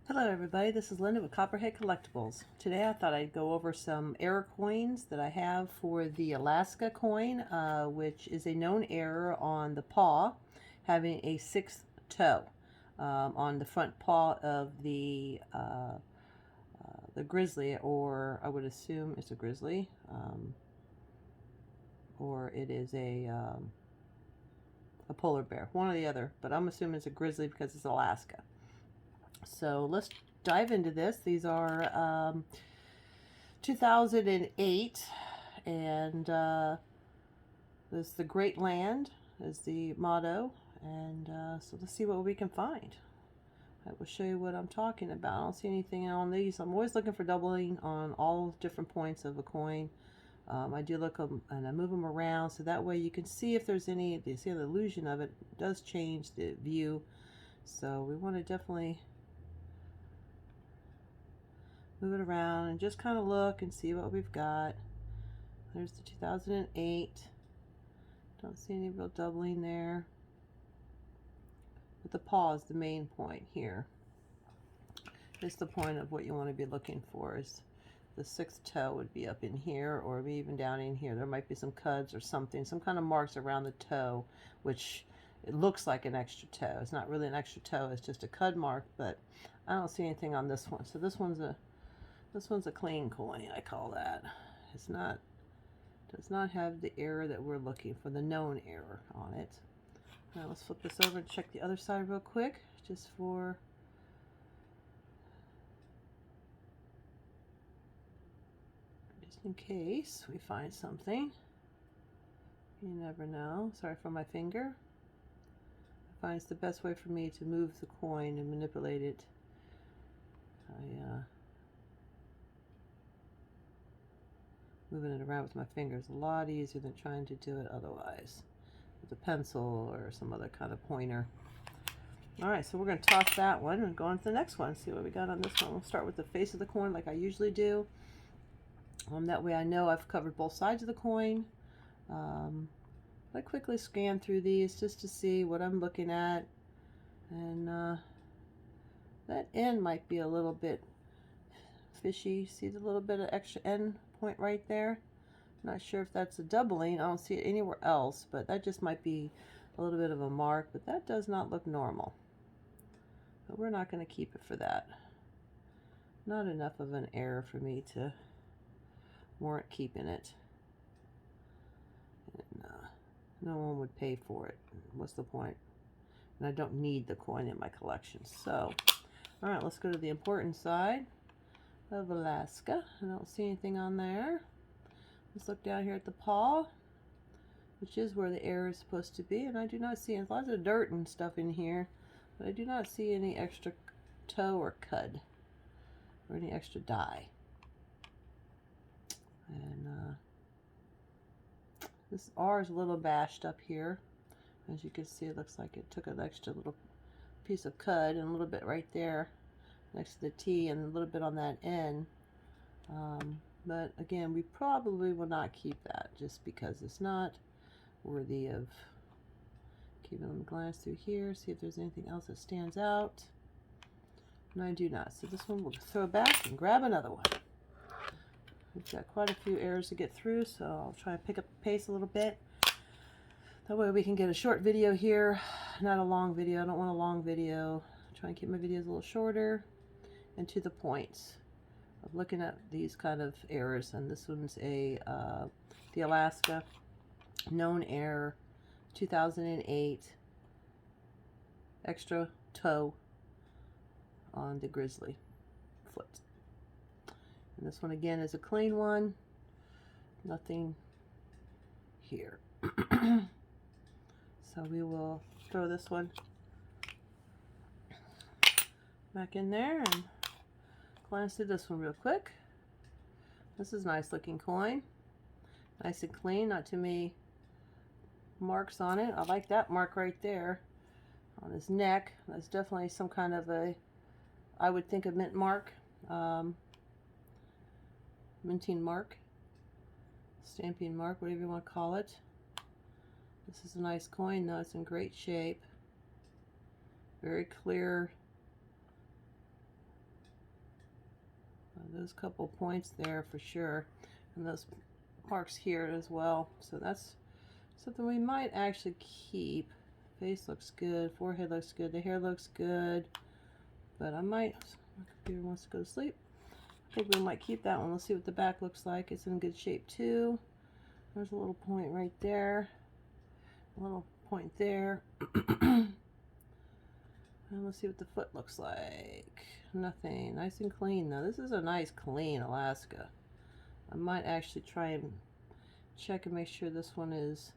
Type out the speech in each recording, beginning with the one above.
Hello everybody, this is Linda with Copperhead Collectibles. Today I thought I'd go over some error coins that I have for the Alaska coin, which is a known error on the paw, having a sixth toe on the front paw of the Grizzly, or I would assume it's a Grizzly, or it is a polar bear, one or the other, but I'm assuming it's a Grizzly because it's Alaska. So let's dive into this. These are 2008, and this the Great Land is the motto, and so let's see what we can find. I will show you what I'm talking about. I don't see anything on these. I'm always looking for doubling on all different points of a coin. I do look them and I move them around so that way you can see if there's any. You see the illusion of it does change the view, so we want to definitely move it around and just kind of look and see what we've got. There's the 2008. Don't see any real doubling there. But the paw is the main point here. It's the point of what you want to be looking for. Is the sixth toe would be up in here, or maybe even down in here. There might be some cuds or something, some kind of marks around the toe, which it looks like an extra toe. It's not really an extra toe, it's just a cud mark, but I don't see anything on this one. So this one's a clean coin, I call that. It's not, does not have the error that we're looking for, the known error on it. Now let's flip this over and check the other side real quick, just in case we find something. You never know. Sorry for my finger. I find it's the best way for me to move the coin and manipulate it. Moving it around with my fingers a lot easier than trying to do it otherwise with a pencil or some other kind of pointer. Alright, so we're going to toss that one and go on to the next one. See what we got on this one. We'll start with the face of the coin like I usually do. That way I know I've covered both sides of the coin. I quickly scan through these just to see what I'm looking at. And that end might be a little bit fishy. See the little bit of extra end point right there? Not sure if that's a doubling. I don't see it anywhere else, but that just might be a little bit of a mark, but that does not look normal. But we're not going to keep it for that. Not enough of an error for me to warrant keeping it. And no one would pay for it. What's the point? And I don't need the coin in my collection. So, all right, let's go to the important side of Alaska. I don't see anything on there. Let's look down here at the paw, which is where the error is supposed to be, and I do not see any. Lots of dirt and stuff in here, but I do not see any extra toe or cud or any extra dye. And this R is a little bashed up here. As you can see, it looks like it took an extra little piece of cud and a little bit right there next to the T and a little bit on that N. But again, we probably will not keep that just because it's not worthy of keeping a glance through here, see if there's anything else that stands out. And I do not. So this one we'll throw back and grab another one. We've got quite a few errors to get through, so I'll try and pick up the pace a little bit. That way we can get a short video here, not a long video. I don't want a long video. Try and keep my videos a little shorter and to the points of looking at these kind of errors. And this one's the Alaska known error, 2008, extra toe on the Grizzly foot. And this one again is a clean one, nothing here. So we will throw this one back in there and glance through this one real quick. This is a nice looking coin, nice and clean, not too many marks on it. I like that mark right there on his neck. That's definitely some kind of a, I would think, a mint mark, minting mark, stamping mark, whatever you want to call it. This is a nice coin though. It's in great shape, very clear those couple points there for sure, and those marks here as well. So that's something we might actually keep. Face looks good, forehead looks good, the hair looks good, but I might, my computer wants to go to sleep. I think we might keep that one. Let's see what the back looks like. It's in good shape too. There's a little point right there, a little point there. And let's see what the foot looks like. Nothing. Nice and clean though. This is a nice clean Alaska. I might actually try and check and make sure this one is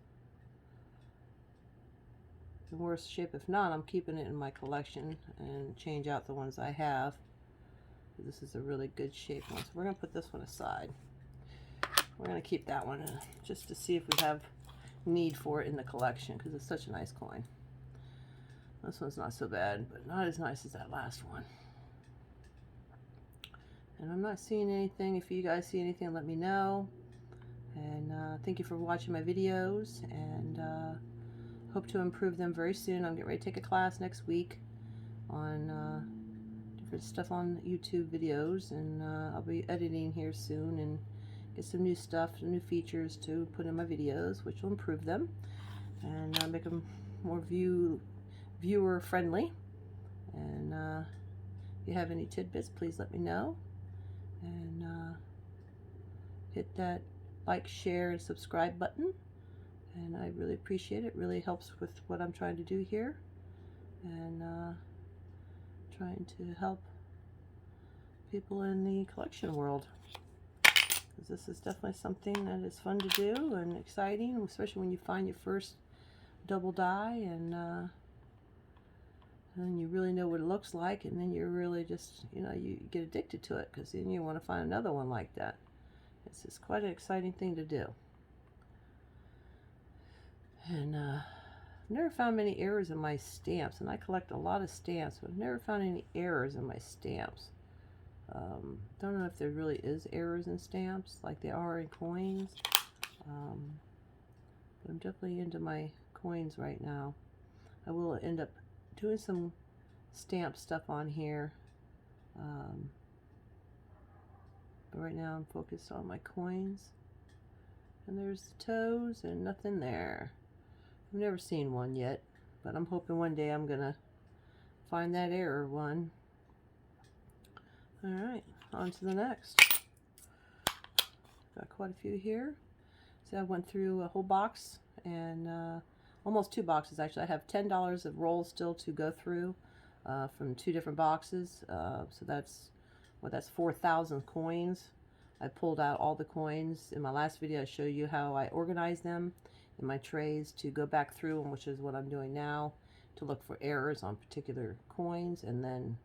in worse shape. If not, I'm keeping it in my collection and change out the ones I have. This is a really good shape one, so we're going to put this one aside. We're going to keep that one just to see if we have need for it in the collection, because it's such a nice coin. This one's not so bad, but not as nice as that last one. And I'm not seeing anything. If you guys see anything, let me know. And thank you for watching my videos, and hope to improve them very soon. I'm getting ready to take a class next week on different stuff on YouTube videos, and I'll be editing here soon and get some new stuff, some new features to put in my videos, which will improve them and make them more viewer friendly. And if you have any tidbits, please let me know, and hit that like, share, and subscribe button, and I really appreciate it. It really helps with what I'm trying to do here, and trying to help people in the collection world, because this is definitely something that is fun to do and exciting, especially when you find your first double die, and you really know what it looks like, and then you're really just, you know, you get addicted to it, because then you want to find another one like that. It's just quite an exciting thing to do. And I've never found many errors in my stamps, and I collect a lot of stamps, but I've never found any errors in my stamps. Don't know if there really is errors in stamps like there are in coins, but I'm definitely into my coins right now. I will end up doing some stamp stuff on here, but right now I'm focused on my coins. And there's the toes and nothing there. I've never seen one yet, but I'm hoping one day I'm gonna find that error one. Alright, on to the next. Got quite a few here. So I went through a whole box, and almost 2 boxes actually. I have $10 of rolls still to go through from 2 different boxes. So that's 4,000 coins. I pulled out all the coins. In my last video I showed you how I organize them in my trays to go back through them, which is what I'm doing now, to look for errors on particular coins, and then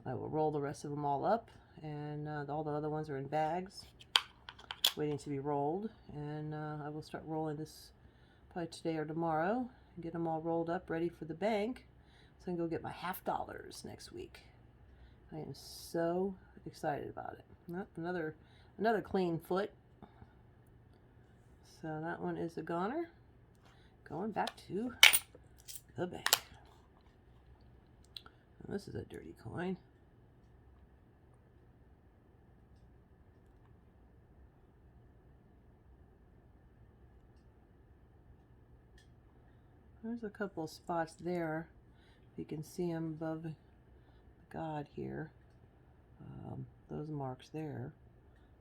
I will roll the rest of them all up, and all the other ones are in bags waiting to be rolled, and I will start rolling this probably today or tomorrow and get them all rolled up ready for the bank, so I can go get my $50 next week. I am so excited about it. Another clean foot. So that one is a goner. Going back to the bank. And this is a dirty coin. There's a couple of spots there. You can see them above the God here. Those marks there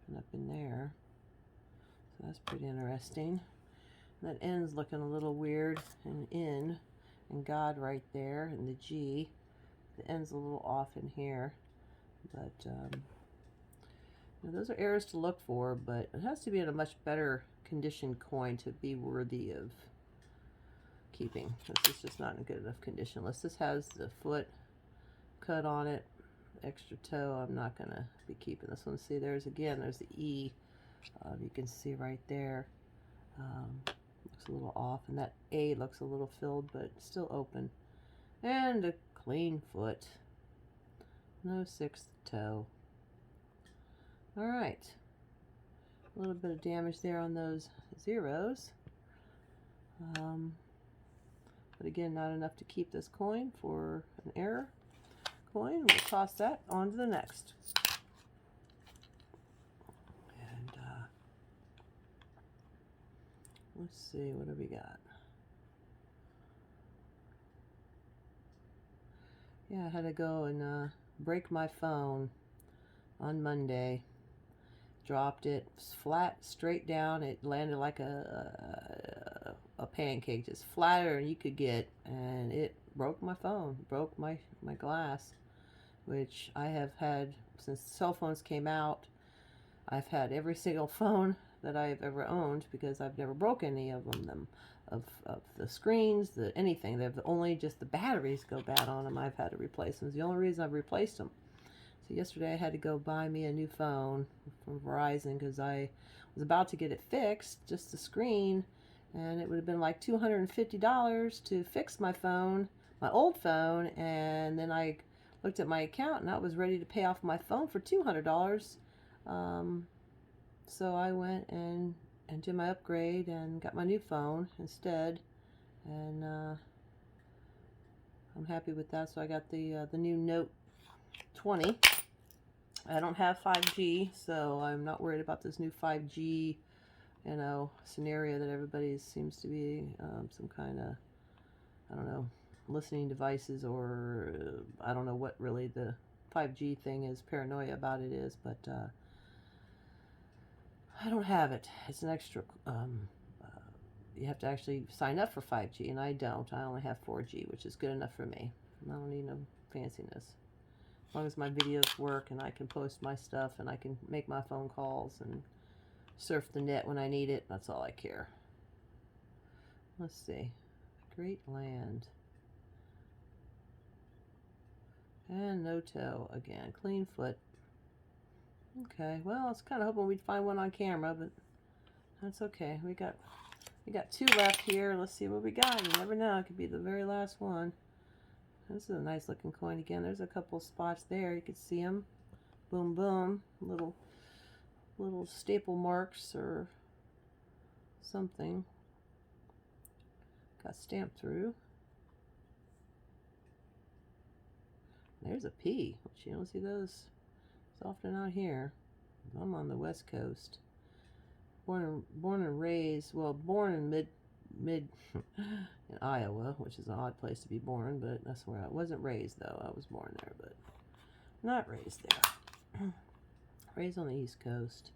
and up in there. So that's pretty interesting. That end's looking a little weird, and in and God right there, and the G. The end's a little off in here, but those are errors to look for, but it has to be in a much better condition coin to be worthy of keeping. This is just not in good enough condition. Unless this has the foot cut on it, extra toe, I'm not gonna be keeping this one. See, there's the E. You can see right there. Looks a little off, and that A looks a little filled, but still open. And a clean foot. No 6th toe. Alright. A little bit of damage there on those zeros. But again, not enough to keep this coin for an error coin. We'll toss that on to the next. Let's see, what do we got? Yeah, I had to go and break my phone on Monday. Dropped it flat, straight down. It landed like a pancake, just flatter than you could get, and it broke my phone, broke my glass, which I have had since cell phones came out. I've had every single phone that I've ever owned because I've never broken any of them. Of the screens, anything. They've only just the batteries go bad on them. I've had to replace them. It's the only reason I've replaced them. So yesterday I had to go buy me a new phone from Verizon because I was about to get it fixed, just the screen, and it would have been like $250 to fix my phone, my old phone, and then I looked at my account and I was ready to pay off my phone for $200. So I went and did my upgrade and got my new phone instead, and I'm happy with that. So I got the new Note 20. I don't have 5G, so I'm not worried about this new 5G, scenario that everybody seems to be some kind of, I don't know, listening devices, or I don't know what really the 5G thing is, paranoia about it is, but I don't have it. It's an extra, you have to actually sign up for 5G, and I don't. I only have 4G, which is good enough for me. I don't need no fanciness. As long as my videos work and I can post my stuff and I can make my phone calls and surf the net when I need it, that's all I care. Let's see. Great land. And no toe again. Clean foot. Okay, well, I was kind of hoping we'd find one on camera, but that's okay. We got 2 left here. Let's see what we got. You never know. It could be the very last one. This is a nice looking coin again. There's a couple spots there. You can see them. Boom, boom. Little staple marks or something. Got stamped through. There's a P, which you don't see those. It's often out here. I'm on the West Coast. Born and raised, well, born in mid in Iowa, which is an odd place to be born, but that's where I wasn't raised, though. I was born there, but not raised there. Raised on the East Coast,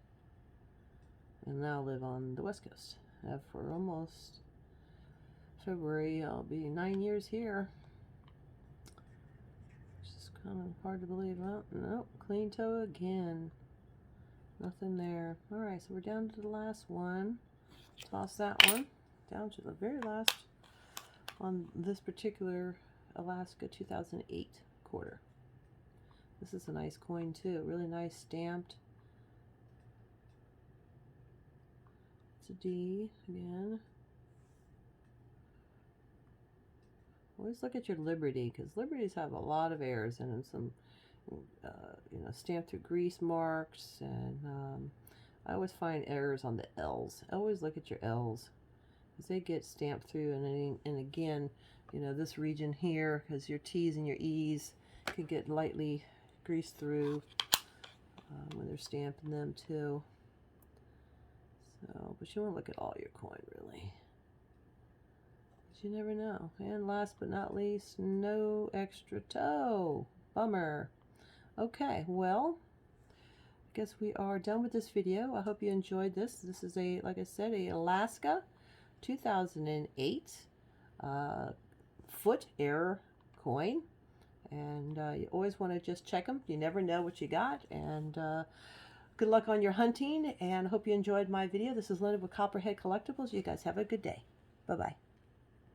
and now live on the West Coast. Have for almost February. I'll be 9 years here. Which is kind of hard to believe. Well, nope, clean toe again. Nothing there. All right, so we're down to the last one. Toss that one down to the very last on this particular Alaska 2008 quarter. This is a nice coin too, really nice stamped. It's a D again. Always look at your Liberty, because Liberties have a lot of errors in them. Some, stamped through grease marks, and I always find errors on the L's. Always look at your L's, because they get stamped through, and again, this region here, because your T's and your E's could get lightly greased through when they're stamping them too. So, but you want to look at all your coin, really. But you never know. And last but not least, no extra toe. Bummer. Okay, well, I guess we are done with this video. I hope you enjoyed this. This is like I said, a Alaska 2008 foot error coin. And you always want to just check them. You never know what you got. And good luck on your hunting. And I hope you enjoyed my video. This is Linda with Copperhead Collectibles. You guys have a good day. Bye-bye.